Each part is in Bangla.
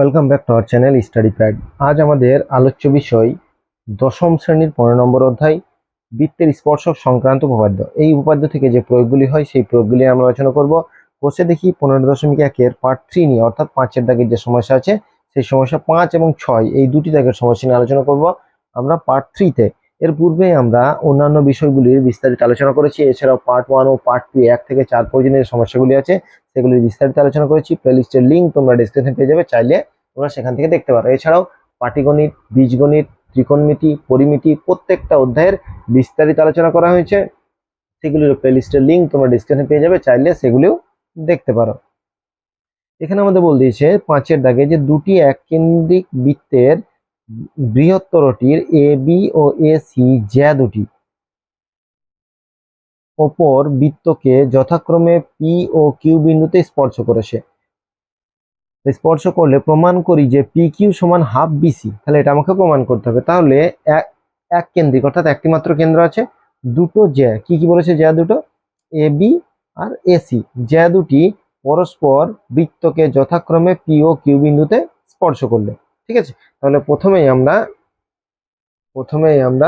Welcome back to our channel study pad. আজ আমাদের আলোচ্য বিষয় দশম শ্রেণীর 15 নম্বর অধ্যায় বৃত্তের স্পর্শক সংক্রান্ত উপপাদ্য। এই উপপাদ্য থেকে যে প্রয়োগগুলি হয় সেই প্রয়োগগুলি আমরা আলোচনা করব। কোর্সে দেখি 15.1 পার্ট 3 নিয়ে, অর্থাৎ 5-এর দাগের যে সমস্যা আছে সেই সমস্যা 5 এবং 6 এই দুটি দাগের সমস্যা নিয়ে আলোচনা করব আমরা পার্ট 3-তে। এর পূর্বে আমরা অন্যান্য বিষয়গুলির বিস্তারিত আলোচনা করেছি। এছাড়াও পার্ট 1 ও পার্ট 2 1 থেকে 4 পর্যন্ত যে সমস্যাগুলি আছে সেগুলির বিস্তারিত আলোচনা করেছি। প্লেলিস্টের লিঙ্ক তোমরা ডেসক্রিপশনে পেয়ে যাবে, চাইলে তোমরা সেখান থেকে দেখতে পারো। এছাড়াও পাটিগণিত, বীজগণিত, ত্রিকোণমিতি, পরিমিতি প্রত্যেকটা অধ্যায়ের বিস্তারিত আলোচনা করা হয়েছে। সেগুলির প্লেলিস্টের লিঙ্ক তোমরা ডেসক্রিপশনে পেয়ে যাবে, চাইলে সেগুলিও দেখতে পারো। এখানে আমাদের বল দিয়েছে 5-এর দাগে যে দুটি এককেন্দ্রিক বৃত্তের বৃহত্তরটির A B O A C জ্যা দুটি অপর বৃত্তকে যথাক্রমে পি ও কিউ বিন্দুতে স্পর্শ করেছে। স্পর্শ করলে প্রমাণ করি যে পি কিউ সমান হাফ বিসি। তাহলে এটা আমাকে প্রমাণ করতে হবে। তাহলে এক কেন্দ্রিক, অর্থাৎ একটি মাত্র কেন্দ্র আছে, দুটো জ্যা, কি কি বলেছে, জ্যা দুটো এ বি আর এসি, জ্যা দুটি পরস্পর বৃত্তকে যথাক্রমে পি ও কিউ বিন্দুতে স্পর্শ করলে। ঠিক আছে, তাহলে প্রথমেই আমরা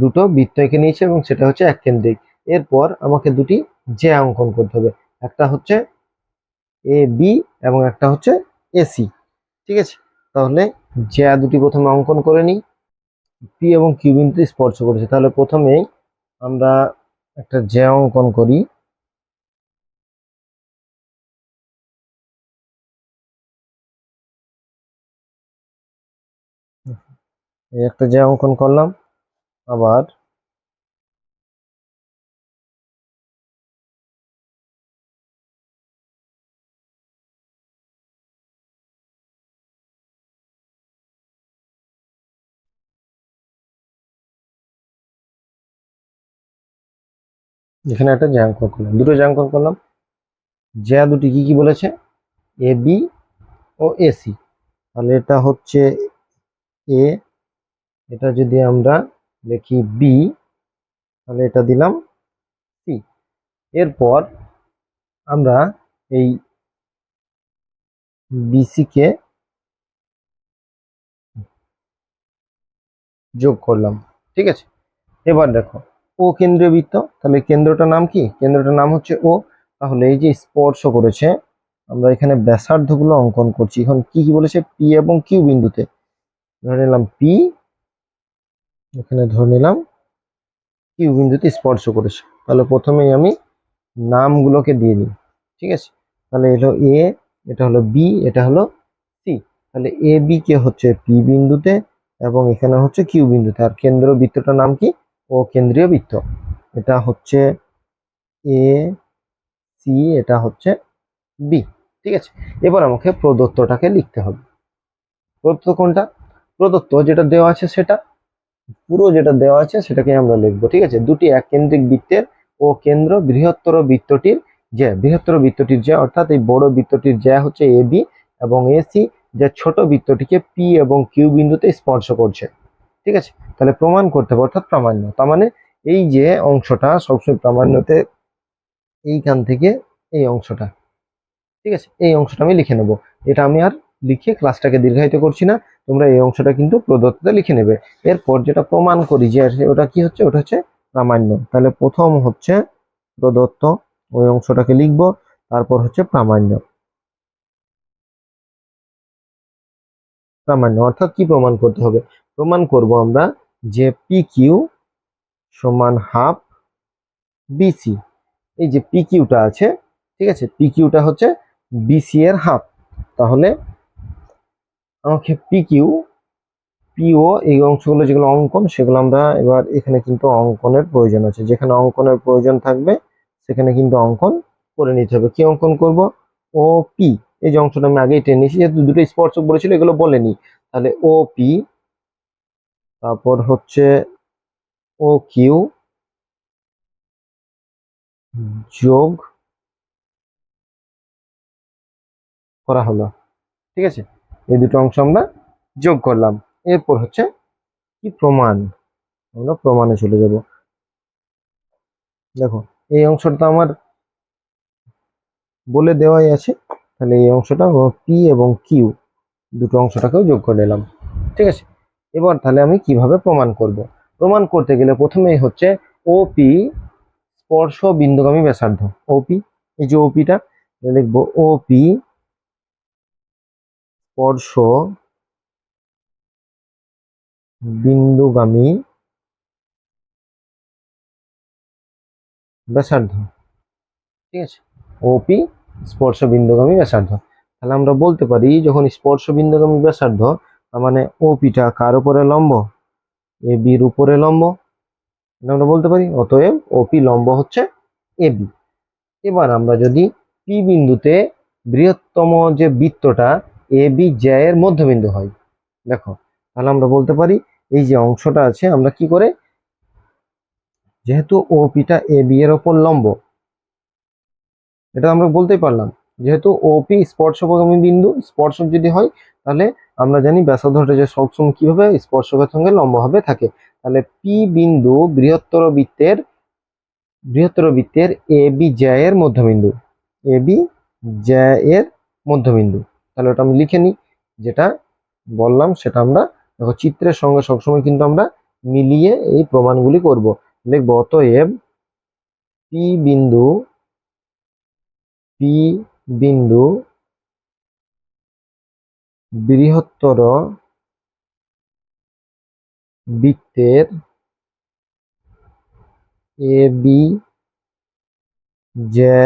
দুটো বৃত্ত এঁকে নিয়েছি এবং সেটা হচ্ছে এক কেন্দ্রিক। এরপর আমাকে দুটি জ্যা অঙ্কন করতে হবে, একটা হচ্ছে এ বি এবং একটা হচ্ছে এসি। ঠিক আছে, তাহলে জ্যা দুটি প্রথমে অঙ্কন করে নিই। পি এবং কিউ বিন্দুতে স্পর্শ করেছে, তাহলে প্রথমেই আমরা একটা জ্যা অঙ্কন করি। এই একটা জ্যা অঙ্কন করলাম। আবার এখানে একটা জ্যা অঙ্কন করলাম, দুটো জ্যা অঙ্কন করলাম। জ্যা দুটি কি কি বলেছে, এ বি ও এসি। তাহলে এটা হচ্ছে এ, এটা যদি আমরা লিখি বি, তাহলে এটা দিলাম সি। এরপর আমরা এই বিসি কে যোগ করলাম। ঠিক আছে, এবার দেখো ও কেন্দ্রীয় বৃত্ত, তাহলে কেন্দ্রটার নাম কি, কেন্দ্রটার নাম হচ্ছে ও। তাহলে এই যে স্পর্শ করেছে, আমরা এখানে ব্যাসার্ধগুলো অঙ্কন করছি। এখন কি কি বলেছে, পি এবং কিউ বিন্দুতে ধরে নিলাম পি, এখানে ধরে নিলাম কিউ বিন্দুতে স্পর্শ করেছে। তাহলে প্রথমেই আমি নামগুলোকে দিয়ে দিই। ঠিক আছে, তাহলে এলো এ, এটা হলো বি, এটা হলো সি। তাহলে এ বি কে হচ্ছে পি বিন্দুতে এবং এখানে হচ্ছে কিউ বিন্দুতে। আর কেন্দ্র বৃত্তটার নাম কি, ও কেন্দ্রীয় বৃত্ত। এটা হচ্ছে এ সি, এটা হচ্ছে বি। ঠিক আছে, এবার আমাকে প্রদত্তটাকে লিখতে হবে। প্রদত্ত কোনটা, প্রদত্ত যেটা দেওয়া আছে সেটা, পুরো যেটা দেওয়া আছে সেটাকে আমরা লিখবো। ঠিক আছে, দুটি এক কেন্দ্রিক বৃত্তের ও কেন্দ্র বৃহত্তর বৃত্তটির জ্যা, বৃহত্তর বৃত্তটির জ্যা অর্থাৎ এই বড় বৃত্তটির জ্যা হচ্ছে এ বি এবং এসি, যে ছোট বৃত্তটিকে পি এবং কিউ বিন্দুতে স্পর্শ করছে। ঠিক আছে, তাহলে প্রমাণ করতে হবে, অর্থাৎ প্রামাণ্য। তার মানে এই যে অংশটা সবসময় প্রামাণ্যতে এইখান থেকে এই অংশটা, ঠিক আছে, এই অংশটা আমি লিখে নেব। এটা আমি আর লিখে ক্লাসটাকে দীর্ঘায়িত করছি না, তোমরা এই অংশটা কিন্তু প্রদত্ততে লিখে নেবে। এরপর যেটা প্রমাণ করি যে ওটা কি হচ্ছে, ওটা হচ্ছে প্রামাণ্য। তাহলে প্রথম হচ্ছে প্রদত্ত, ওই অংশটাকে লিখব, তারপর হচ্ছে প্রামাণ্য। প্রামাণ্য অর্থাৎ কি প্রমাণ করতে হবে, প্রমাণ করব আমরা যে পি কিউ সমান হাফ বিসি। এই যে পি কিউটা আছে, ঠিক আছে, পি কিউটা হচ্ছে বিসি এর হাফ। তাহলে আমাকে পি কিউ, পিও এই অংশগুলো যেগুলো অঙ্কন সেগুলো আমরা এবার এখানে কিন্তু অঙ্কনের প্রয়োজন আছে। যেখানে অঙ্কনের প্রয়োজন থাকবে সেখানে কিন্তু অঙ্কন করে নিতে হবে। কি অঙ্কন করব, ও পি, এই যে অংশটা আমি আগেই টেনে নিয়েছি, যেহেতু দুটো স্পর্শক বলেছিল এগুলো বলেনি। তাহলে ও পি, তারপর হচ্ছে ও কিউ যোগ করা হলো। ঠিক আছে, এই দুটো অংশ আমরা যোগ করলাম। এরপর হচ্ছে কি প্রমাণ, আমরা প্রমাণে চলে যাব। দেখো এই অংশটা আমার বলে দেওয়াই আছে, তাহলে এই অংশটা পি এবং কিউ দুটো অংশটাকেও যোগ করে নিলাম। ঠিক আছে, এবার তাহলে আমি কিভাবে প্রমাণ করব? প্রমাণ করতে গেলে প্রথমেই হচ্ছে ওপি স্পর্শ বিন্দুগামী ব্যাসার্ধ। ওপি, এই যে ওপিটা লিখবো, ওপি স্পর্শ বিন্দুগামী ব্যাসার্ধ। ঠিক আছে, ওপি স্পর্শ বিন্দুগামী ব্যাসার্ধ। তাহলে আমরা বলতে পারি যখন স্পর্শ বিন্দুগামী ব্যাসার্ধ, তার মানে ওপিটা কার উপরে লম্ব? এ বির উপরে লম্ব। আমরা বলতে পারি অতএব ওপি লম্ব হচ্ছে এ বি। এবার আমরা যদি পি বিন্দুতে বৃহত্তম যে বৃত্তটা এ বি জ্যা এর মধ্যবিন্দু হয়, দেখো, তাহলে আমরা বলতে পারি এই যে অংশটা আছে, আমরা কি করে, যেহেতু ওপিটা এ বি এর ওপর লম্ব, এটা আমরা বলতেই পারলাম, যেহেতু ওপি স্পর্শকামী বিন্দু, স্পর্শক যদি হয় তাহলে আমরা জানি ব্যাসার্ধটা যে সবসময় কি হবে, স্পর্শকের সঙ্গে লম্বভাবে থাকে। তাহলে পি বিন্দু বৃহত্তর বৃত্তের এ বি জ্যা এর মধ্যবিন্দু, এ বি জ্যা এর মধ্যবিন্দু। তাহলে ওটা আমি লিখে নিই, যেটা বললাম সেটা আমরা দেখো চিত্রের সঙ্গে সবসময় কিন্তু আমরা মিলিয়ে এই প্রমাণগুলি করব। লিখব অতএব পি বিন্দু বৃহত্তর বৃত্তের এ বি জ্যা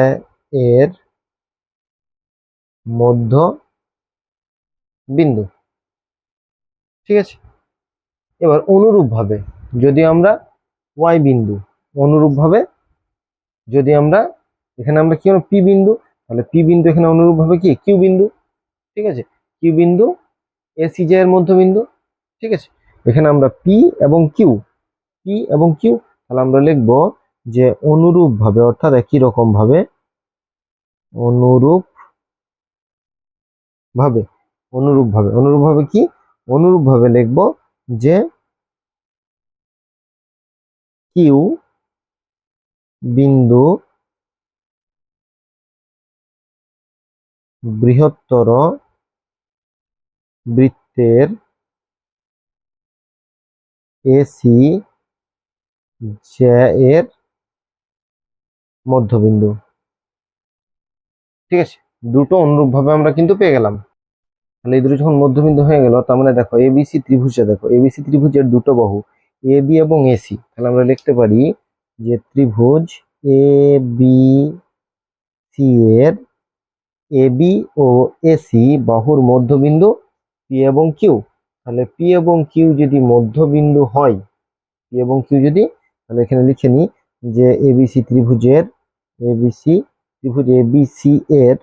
এর মধ্য বিন্দু। ঠিক আছে, এবার অনুরূপভাবে যদি আমরা ওয়াই বিন্দু, অনুরূপভাবে যদি আমরা এখানে আমরা কি পি বিন্দু, তাহলে পি বিন্দু এখানে অনুরূপভাবে কি কিউ বিন্দু। ঠিক আছে, কিউ বিন্দু এসি জ্যা এর মধ্যবিন্দু। ঠিক আছে, এখানে আমরা পি এবং কিউ, তাহলে আমরা লিখব যে অনুরূপভাবে, অর্থাৎ একই রকম ভাবে, অনুরূপভাবে কি, অনুরূপভাবে লিখব যে কিউ বিন্দু বৃহত্তর বৃত্তের এসি জ্যা এর মধ্যবিন্দু। ঠিক আছে, দুটো অনুরূপভাবে আমরা কিন্তু পেয়ে গেলাম। তাহলে এই দুটো যখন মধ্যবিন্দু হয়ে গেল, তার মানে দেখো এবিসি ত্রিভুজে, দেখো এবিসি ত্রিভুজের দুটো বাহু এ বি এবং এসি, তাহলে আমরা লিখতে পারি যে ত্রিভুজ এ বি সি এর এ বি ও এসি বাহুর মধ্যবিন্দু পি এবং কিউ। তাহলে পি এবং কিউ যদি মধ্যবিন্দু হয়, পি এবং কিউ যদি, তাহলে এখানে লিখে নিই যে এবিসি ত্রিভুজ এবিসি এর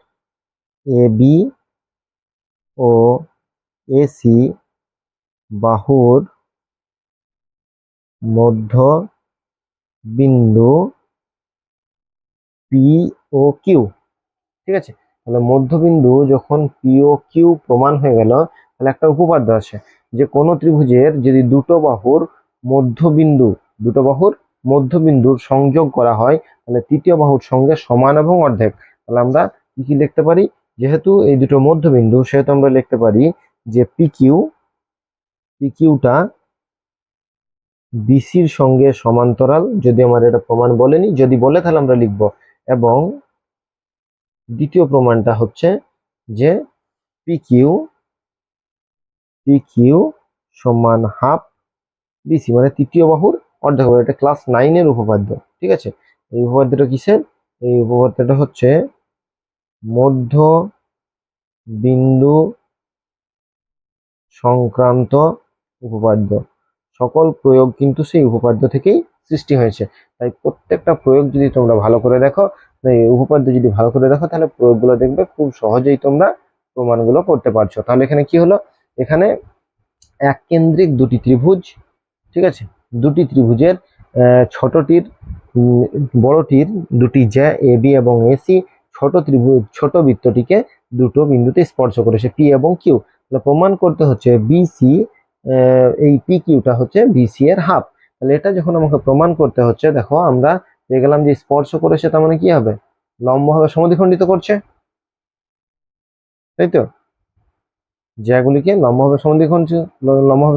এ বি ও এসি বাহুর মধ্য বিন্দু পি ও কিউ। ঠিক আছে, তাহলে মধ্যবিন্দু যখন পি ও কিউ প্রমাণ হয়ে গেল, তাহলে একটা উপপাদ্য আছে যে কোনো ত্রিভুজের যদি দুটো বাহুর মধ্যবিন্দুর সংযোগ করা হয়, তাহলে তৃতীয় বাহুর সঙ্গে সমান এবং অর্ধেক। তাহলে আমরা কি লিখতে পারি, যেহেতু এই দুটো মধ্যবিন্দু, সেহেতু আমরা লিখতে পারি যে পি কিউটা বিসির সঙ্গে সমান্তরাল। যদি আমার এটা প্রমাণ বলেনি, যদি বলে তাহলে আমরা লিখব। এবং দ্বিতীয় প্রমাণটা হচ্ছে যে পি কিউ সমান হাফ বিসি, মানে তৃতীয় বাহুর অর্ধেক হবে। এটা ক্লাস 9 এর উপপাদ্য। ঠিক আছে, এই উপপাদ্যটা কিসের? এই উপপাদ্যটা হচ্ছে মধ্য বিন্দু সংক্রান্ত উপপাদ্য। সকল প্রয়োগ কিন্তু সেই উপপাদ্য থেকেই সৃষ্টি হয়েছে। তাই প্রত্যেকটা প্রয়োগ যদি তোমরা ভালো করে দেখো, এই উপপাদ্য যদি ভালো করে দেখো, তাহলে প্রয়োগগুলো দেখবে খুব সহজেই তোমরা প্রমাণগুলো করতে পারছো। তাহলে এখানে কি হলো, এখানে এক কেন্দ্রিক দুটি ত্রিভুজ। ঠিক আছে, দুটি ত্রিভুজের ছোটটির বড়টির দুটি জ্যা এ বি এবং এসি ছোট বৃত্তটিকে দুটো বিন্দুতে স্পর্শ করেছে পি এবং কিউ। তাহলে প্রমাণ করতে হচ্ছে বিসি, এই পি কিউটা হচ্ছে বিসি এর হাফ। তাহলে এটা যখন আমাকে প্রমাণ করতে হচ্ছে, দেখো আমরা পেয়ে গেলাম যে স্পর্শ করেছে, তার মানে কি হবে, লম্বভাবে সমদ্বিখণ্ডিত করছে। তাই তো, জ্যাগুলিকে লম্বভাবে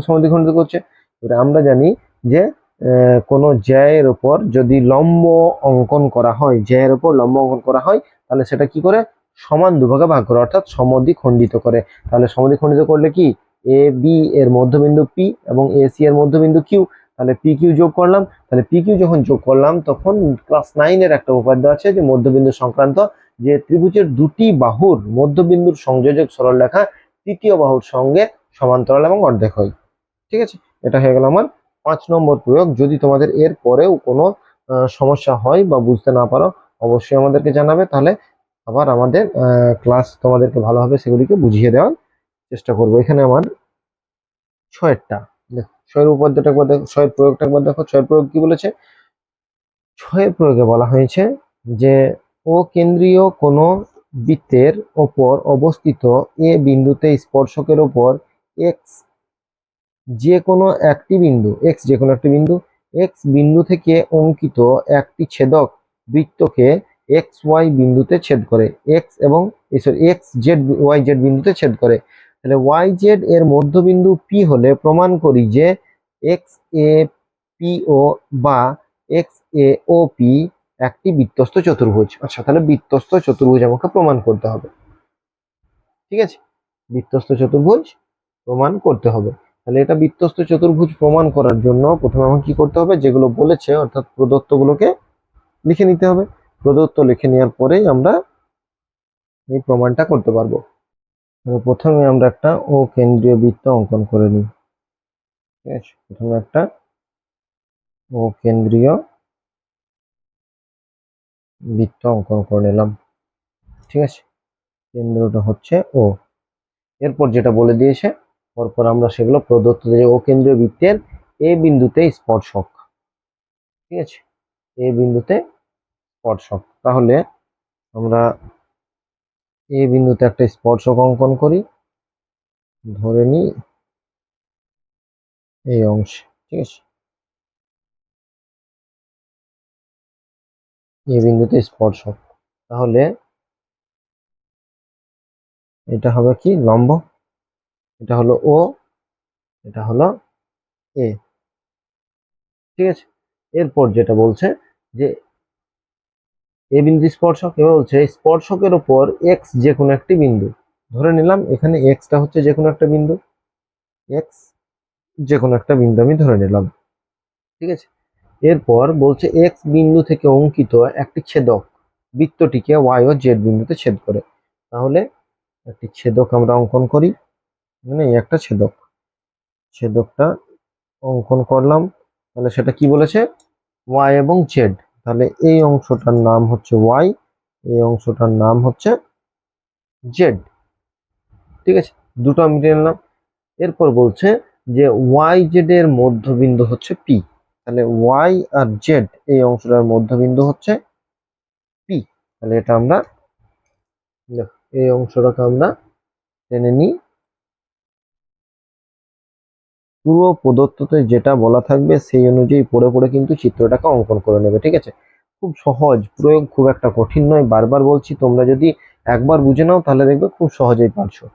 সমদ্বিখণ্ডিত করছে। এবারে আমরা জানি যে কোনো জ্যায়ের উপর যদি লম্ব অঙ্কন করা হয়, জ্যায়ের উপর লম্ব অঙ্কন করা হয়, তাহলে সেটা কি করে, সমান দুভাগে ভাগ করে, অর্থাৎ সমদ্বিখণ্ডিত করে। তাহলে সমদ্বিখণ্ডিত করলে কি, এ বি এর মধ্যবিন্দু পি এবং এ সি এর মধ্যবিন্দু কিউ, তাহলে পি কিউ যোগ করলাম। তাহলে পি কিউ যখন যোগ করলাম তখন ক্লাস 9-এর একটা উপাদ্য আছে যে মধ্যবিন্দু সংক্রান্ত, যে ত্রিভুজের দুটি বাহুর মধ্যবিন্দুর সংযোজক সরলরেখা তৃতীয় বাহুর সঙ্গে সমান্তরাল এবং অর্ধেক হয়। ঠিক আছে, এটা হয়ে গেল আমার 5 নম্বর প্রয়োগ। যদি তোমাদের এর পরেও কোনো সমস্যা হয় বা বুঝতে না পারো, অবশ্যই আমাদেরকে জানাবে, তাহলে আবার আমাদের ক্লাস তোমাদেরকে ভালোভাবে সেগুলিকে বুঝিয়ে দেওয়ার চেষ্টা করবো। এখানে আমার 6-এরটা দেখো, 6-এর উপাদ্যটা একবার দেখো, 6-এর প্রয়োগটা একবার দেখো। 6-এর প্রয়োগ কি বলেছে, 6-এর প্রয়োগে বলা হয়েছে যে ও কেন্দ্রীয় কোনো বৃত্তের ওপর অবস্থিত এ বিন্দুতে স্পর্শকের ওপর এক্স যে কোনো একটি এক্স বিন্দু থেকে অঙ্কিত একটি ছেদক বৃত্তকে এক্স ওয়াই বিন্দুতে ছেদ করে, এক্স জেড ওয়াই জেড বিন্দুতে ছেদ করে। তাহলে ওয়াই জেড এর মধ্যবিন্দু পি হলে প্রমাণ করি যে এক্স এ পি ও বা এক্স এ ও পি একটি বৃত্তস্থ চতুর্ভুজ। আচ্ছা, তাহলে বৃত্তস্থ চতুর্ভুজ আমাকে প্রমাণ করতে হবে। ঠিক আছে, বৃত্তস্থ চতুর্ভুজ প্রমাণ করতে হবে। তাহলে এটা বৃত্তস্থ চতুর্ভুজ প্রমাণ করার জন্য প্রথমে আমাকে কি করতে হবে, যেগুলো বলেছে অর্থাৎ প্রদত্তগুলোকে লিখে নিতে হবে। প্রদত্ত লিখে নেওয়ার পরেই আমরা এই প্রমাণটা করতে পারবো। প্রথমে আমরা একটা ও কেন্দ্রীয় বৃত্ত অঙ্কন করে নিই। ঠিক আছে, প্রথমে একটা ও কেন্দ্রীয় বৃত্ত অঙ্কন করে নিলাম। ঠিক আছে, কেন্দ্রটা হচ্ছে ও। এরপর যেটা বলে দিয়েছে, পরপর আমরা সেগুলো প্রদত্ত যে ও কেন্দ্রীয় বৃত্তের এ বিন্দুতে স্পর্শক। ঠিক আছে, এ বিন্দুতে স্পর্শক। তাহলে আমরা এ বিন্দুতে একটা স্পর্শক অঙ্কন করি, ধরে নিই এই অংশে। ঠিক আছে, এ বিন্দুতে স্পর্শক, তাহলে এটা হবে কি, লম্ব, এটা হলো ও, এটা হলো এ। ঠিক আছে, এরপর যেটা বলছে যে এ বিন্দু স্পর্শক, এবার বলছে স্পর্শকের উপর এক্স যে কোনো একটি বিন্দু, ধরে নিলাম এখানে এক্সটা হচ্ছে যে কোনো একটা বিন্দু, এক্স যে কোনো একটা বিন্দু আমি ধরে নিলাম। ঠিক আছে, এরপর বলছে এক্স বিন্দু থেকে অঙ্কিত একটি ছেদক বৃত্তটিকে ওয়াই ও জেড বিন্দুতে ছেদ করে। তাহলে একটি ছেদক আমরা অঙ্কন করি, মানে এই একটা ছেদক, ছেদকটা অঙ্কন করলাম। তাহলে সেটা কি বলেছে, ওয়াই এবং জেড। তাহলে এই অংশটার নাম হচ্ছে ওয়াই, এই অংশটার নাম হচ্ছে জেড। ঠিক আছে, দুটো আমি নিলাম। এরপর বলছে যে ওয়াই জেড এর মধ্যবিন্দু হচ্ছে পি। তাহলে ওয়াই আর জেড এই অংশটার মধ্যবিন্দু হচ্ছে পি। তাহলে এটা আমরা এই অংশটাকে আমরা টেনে নিই। পুরো প্রদত্ততে যেটা বলা থাকবে সেই অনুযায়ী পড়ে পড়ে কিন্তু চিত্রটাকে অঙ্কন করে নেবে। ঠিক আছে, খুব সহজ প্রয়োগ, খুব একটা কঠিন নয়। বারবার বলছি, তোমরা যদি একবার বুঝে নাও তাহলে দেখবে খুব সহজেই পারছো।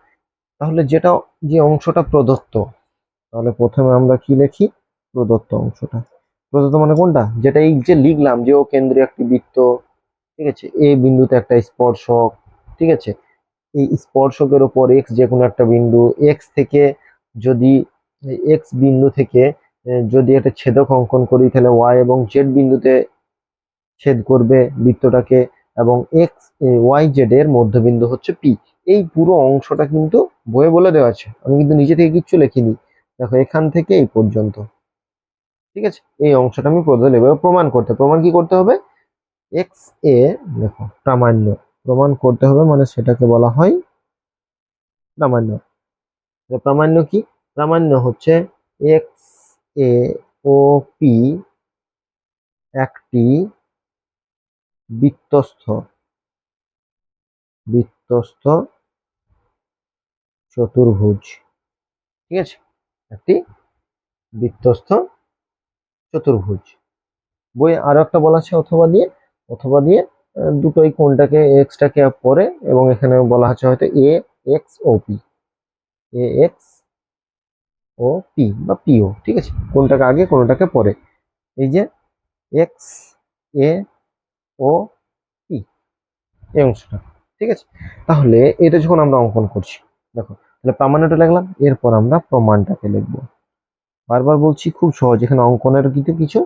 তাহলে যেটা, যে অংশটা প্রদত্ত, তাহলে প্রথমে আমরা কি লিখি, প্রদত্ত অংশটা। প্রদত্ত মানে কোনটা, যেটা এই যে লিখলাম যে ও কেন্দ্রীয় একটি বৃত্ত। ঠিক আছে, এই বিন্দুতে একটা স্পর্শক। ঠিক আছে, এই স্পর্শকের উপর এক্স যে কোনো একটা বিন্দু, এক্স থেকে যদি এক্স বিন্দু থেকে যদি একটা ছেদক অঙ্কন করি, তাহলে ওয়াই এবং জেড বিন্দুতে ছেদ করবে বৃত্তটাকে, এবং এক্স ওয়াই জেড এর মধ্যবিন্দু হচ্ছে পি। এই পুরো অংশটা কিন্তু বইয়ে বলে দেওয়া আছে, আমি কিন্তু নিজে থেকে কিচ্ছু লিখিনি। দেখো এখান থেকে এই পর্যন্ত। ঠিক আছে, এই অংশটা আমি প্রমাণ করতে, প্রমাণ কি করতে হবে, এক্স এ, দেখো প্রামাণ্য প্রমাণ করতে হবে, মানে সেটাকে বলা হয় প্রামাণ্য। প্রামাণ্য কি, প্রামাণ্য হচ্ছে এক্স এ ও পি একটি বৃত্তস্থ বৃত্তস্থ চতুর্ভুজ। ঠিক আছে, একটি বৃত্তস্থ চতুর্ভুজ। বই আরো একটা বলা আছে অথবা দিয়ে, অথবা দিয়ে দুটোই কোনটাকে এক্সটাকে পরে, এবং এখানে বলা আছে হয়তো এ এক্স ও পি, এ এক্স ও পি বা পিও, ঠিক আছে, কোনটাকে আগে কোনটাকে পরে। এই যে এক্স এ ও পি, এই অংশটা, ঠিক আছে। তাহলে এটা যখন আমরা অঙ্কন করছি, দেখো তাহলে প্রামাণ্যটা লিখলাম, এরপর আমরা প্রমাণটাকে লিখবো। বারবার বলছি খুব সহজ, এখানে অঙ্কনের কিন্তু কিছু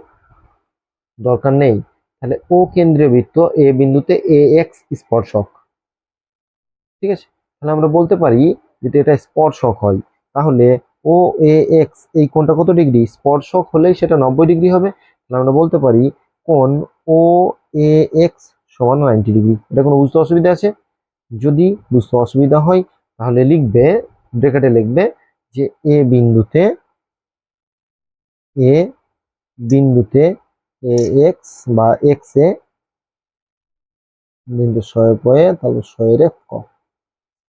দরকার নেই। তাহলে ও কেন্দ্রীয় বৃত্ত এ বিন্দুতে এ এক্স স্পর্শক, ঠিক আছে। তাহলে আমরা বলতে পারি যদি এটা স্পর্শক হয়, তাহলে ও এ এক্স এই কোণটা কত ডিগ্রি, স্পর্শক হলেই সেটা 90 ডিগ্রি হবে। তাহলে আমরা বলতে পারি কোণ ও এ এক্স সমান 90 ডিগ্রি। এটা কোনো বুঝতে অসুবিধা আছে? যদি বুঝতে অসুবিধা হয় তাহলে লিখবে, ব্র্যাকেটে লিখবে যে এ বিন্দুতে এ বিন্দুতে এ এক্স বা এক্স এ বিন্দু শয়ে পয়ে তাহলে শয়ের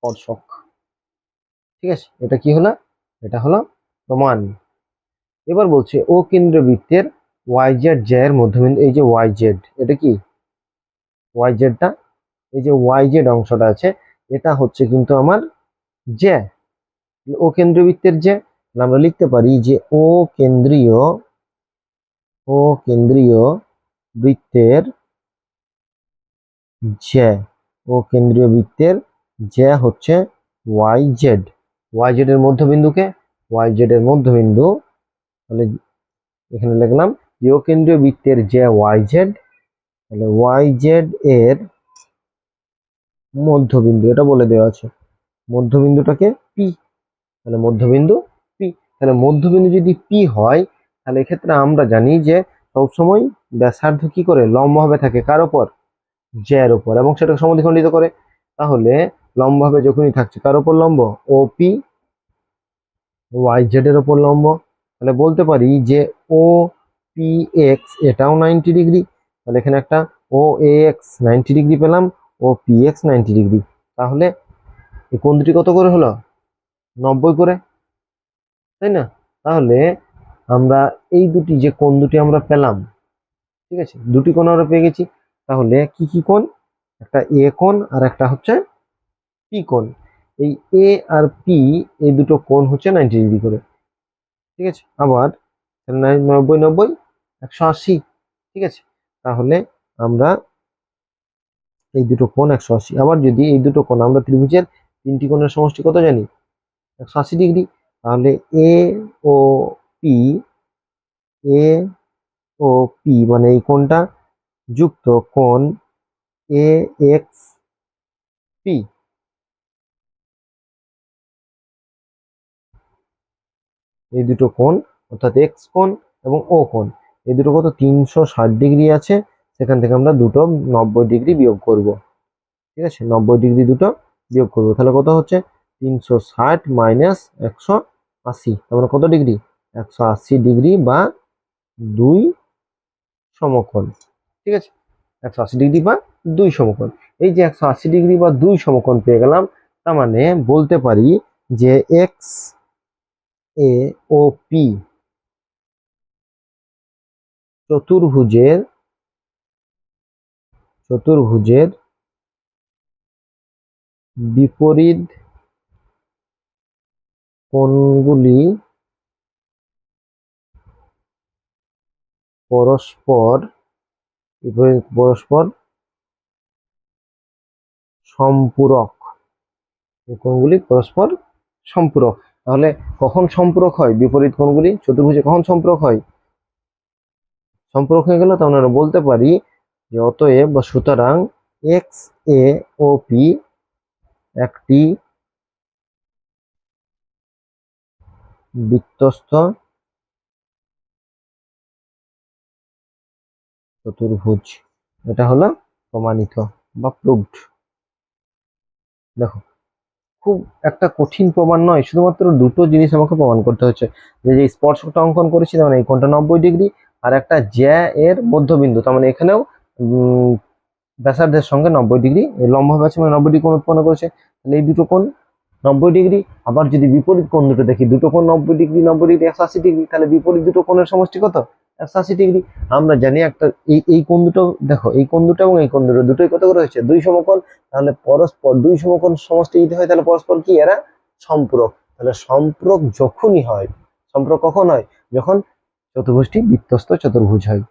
স্পর্শক, ঠিক আছে। এটা কি হলো? এটা হলো প্রমাণ। এবার বলছে ও কেন্দ্রীয় বৃত্তের ওয়াই জেড জে এর মধ্যবিন্দু, এই যে ওয়াই জেড, এটা কি ওয়াই জেডটা, এই যে ওয়াই জেড অংশটা আছে এটা হচ্ছে কিন্তু আমার জে, ও কেন্দ্রীয় বৃত্তের জে। আমরা লিখতে পারি যে ও কেন্দ্রীয় বৃত্তের জে, ও কেন্দ্রীয় বৃত্তের জে হচ্ছে ওয়াই জেড। ওয়াই জেড এর মধ্যবিন্দুকে, ওয়াই জেড এর মধ্যবিন্দু, তাহলে এখানে লিখলাম যে ও কেন্দ্রীয় বৃত্তের যে ওয়াই জেড, তাহলে ওয়াই জেড এর মধ্যবিন্দু, এটা বলে দেওয়া আছে মধ্যবিন্দুটাকে পি, তাহলে মধ্যবিন্দু পি। তাহলে মধ্যবিন্দু যদি পি হয় তাহলে এক্ষেত্রে আমরা জানি যে সবসময় ব্যাসার্ধ কি করে লম্বভাবে থাকে, কার উপর, জে এর উপর, এবং সেটাকে সমদ্বিখণ্ডিত করে। তাহলে লম্বভাবে যখনই থাকছে কার উপর লম্ব, ও পি ওয়াই জেড এর উপর লম্ব। তাহলে বলতে পারি যে ও পি এক্স এটাও 90 ডিগ্রি। তাহলে এখানে একটা ও এ এক্স 90 ডিগ্রি পেলাম, ও পি এক্স 90 ডিগ্রি। তাহলে এই কোণ দুটি কত করে হলো, 90 করে, তাই না? তাহলে আমরা এই দুটি যে কোণ দুটি আমরা পেলাম, ঠিক আছে, দুটি কোণ আমরা পেয়ে গেছি। তাহলে কি কি কোণ, একটা এ কোণ আর একটা হচ্ছে পি কোণ। এই এ আর পি এই দুটো কোণ হচ্ছে 90 ডিগ্রি করে, ঠিক আছে। আবার 90 90 180, ঠিক আছে। তাহলে আমরা এই দুটো কোণ 180। আবার যদি এই দুটো কোণ আমরা ত্রিভুজের তিনটি কোণের সমষ্টি কত জানি, 180 ডিগ্রি। তাহলে এ ও পি, এ ও পি মানে এই কোণটা যুক্ত কোণ এ এক্স পি, এই দুটো কোণ অর্থাৎ এক্স কোণ এবং ও কোণ, এই দুটো কত 360 ডিগ্রি আছে। সেখান থেকে আমরা দুটো 90 ডিগ্রি বিয়োগ করব, ঠিক আছে, 90 ডিগ্রি দুটো বিয়োগ করবো। তাহলে কত হচ্ছে 360 মাইনাস 180, তারপরে কত ডিগ্রি, 180 ডিগ্রি বা 2 সমকোণ, ঠিক আছে, 180 ডিগ্রি বা 2 সমকোণ। এই যে 180 ডিগ্রি বা 2 সমকোণ পেয়ে গেলাম, তার মানে বলতে পারি যে এক্স এ ও পি চতুর্ভুজের বিপরীত কোণগুলি পরস্পর সম্পূরক, এই কোণগুলি পরস্পর সম্পূরক। তাহলে কখন সম্পূরক হয় বিপরীত কোণগুলি চতুর্ভুজে, কখন সম্পূরক হয়, সম্পূরক হয়ে গেল। তাহলে আমরা বলতে পারি যে অতএব বা সুতরাং এক্স এ ও পি একটি বৃত্তস্থ চতুর্ভুজ। এটা হলো প্রমাণিত বা প্রুভড। দেখো খুব একটা কঠিন প্রমাণ নয়, শুধুমাত্র দুটো জিনিস আমাকে প্রমাণ করতে হচ্ছে, যে যে স্পর্শকটা অঙ্কন করেছি তার মানে এই কোণটা 90 ডিগ্রি, আর একটা জ্যা এর মধ্যবিন্দু, তার মানে এখানেও ব্যাসার্ধের সঙ্গে 90 ডিগ্রি লম্বভাবে আছে, মানে 90 ডিগ্রি কোণ উৎপন্ন করেছে। তাহলে এই দুটো কোণ 90 ডিগ্রি। আবার যদি বিপরীত কোণ দুটো দেখি, দুটো কোণ 90 ডিগ্রি 90 ডিগ্রি 180 ডিগ্রি, তাহলে বিপরীত দুটো কোণের সমষ্টি কত, 180 ডিগ্রি। আমরা জানি একটা এই কোণ দুটো দেখো, এই কোণ দুটো এবং এই কোণ দুটো দুটোই কত করে হচ্ছে 2 সমকোণ। তাহলে পরস্পর 2 সমকোণ সমষ্টি যদি হয় তাহলে পরস্পর কি এরা সম্পূরক। তাহলে সম্পূরক যখনই হয়, সম্পূরক কখন হয়, যখন চতুর্ভুজটি বৃত্তস্থ চতুর্ভুজ হয়।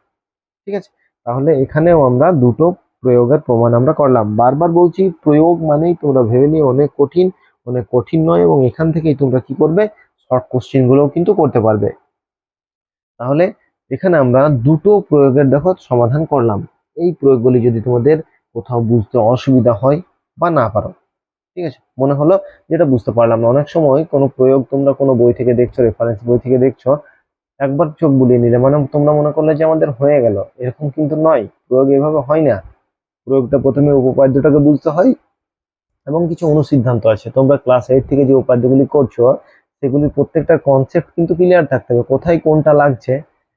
ঠিক আছে, তাহলে এখানেও আমরা দুটো প্রয়োগের প্রমাণ আমরা করলাম। বারবার বলছি প্রয়োগ মানেই তোমরা ভেবে নিয়ে অনেক কঠিন নয়, এবং এখান থেকেই তোমরা কি করবে, শর্ট কোশ্চেন গুলোও কিন্তু করতে পারবে। তাহলে এখানে আমরা দুটো প্রয়োগের দেখো সমাধান করলাম। এই প্রয়োগগুলি যদি তোমাদের কোথাও বুঝতে অসুবিধা হয় বা না পারো, ঠিক আছে, মনে হলো যেটা বুঝতে পারলাম না, অনেক সময় কোনো প্রয়োগ তোমরা কোনো বই থেকে দেখছো, রেফারেন্স বই থেকে দেখছো, একবার চোখ বুলিয়ে নিলে মানে তোমরা মনে করলে যে আমাদের হয়ে গেল, এরকম কিন্তু নয়। প্রয়োগ এভাবে হয় না। প্রয়োগটা প্রথমে উপপাদ্যটাকে বুঝতে হয় এবং কিছু অনুসিদ্ধান্ত আছে। তোমরা ক্লাস 8 থেকে যে উপাদ্যগুলি করছো সেগুলি প্রত্যেকটা কনসেপ্ট কিন্তু ক্লিয়ার থাকতে হবে, কোথায় কোনটা লাগছে।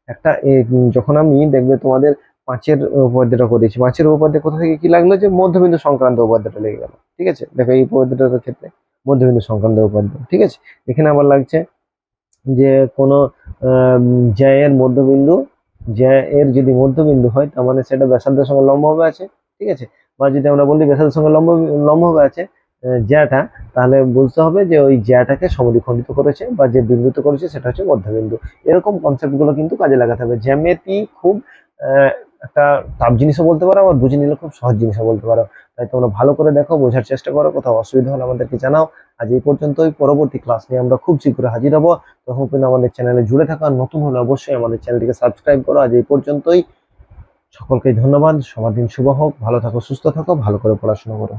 একটা যখন আমি দেখবে তোমাদের 5-এর উপাদ্যটা করেছি, 5-এর উপাদ্য কোথা থেকে কি লাগলো, যে মধ্যবিন্দু সংক্রান্ত উপাদ্যটা লেগে গেল। ঠিক আছে, দেখো এই উপাদ্যটার ক্ষেত্রে মধ্যবিন্দু সংক্রান্ত উপাদ্য। ঠিক আছে, এখানে আবার লাগছে যে কোনো জ্যা এর মধ্যবিন্দু, জ্যা এর যদি মধ্যবিন্দু হয় তার মানে সেটা ব্যাসার্ধের সঙ্গে লম্বভাবে আছে। ঠিক আছে, বা যদি আমরা বলি ব্যাসার্ধের সঙ্গে লম্বভাবে আছে জ্যাটা, তাহলে বুঝতে হবে যে ওই জ্যাটাকে সমদ্বিখণ্ডিত করেছে বা যে বিন্দুতে করেছে সেটা হচ্ছে মধ্যবিন্দু। এরকম কনসেপ্ট গুলো কিন্তু কাজে লাগাতে হবে। জ্যামিতি খুব আহ, একটা টাফ জিনিসও বলতে পারো, আবার বুঝে নিলে খুব সহজ জিনিসও বলতে পারো। তাই তোমরা ভালো করে দেখো, বোঝার চেষ্টা করো, কোথাও অসুবিধা হলে আমাদেরকে জানাও। আজ এই পর্যন্তই, পরবর্তী ক্লাস নিয়ে আমরা খুব শীঘ্রই হাজির হবো। তখন কিন্তু আমাদের চ্যানেলে জুড়ে থাকা, নতুন হলে অবশ্যই আমাদের চ্যানেলটিকে সাবস্ক্রাইব করো। আজ এই পর্যন্তই, সকলকে ধন্যবাদ। সবার দিন শুভ হোক, ভালো থাকো, সুস্থ থাকো, ভালো করে পড়াশোনা করো।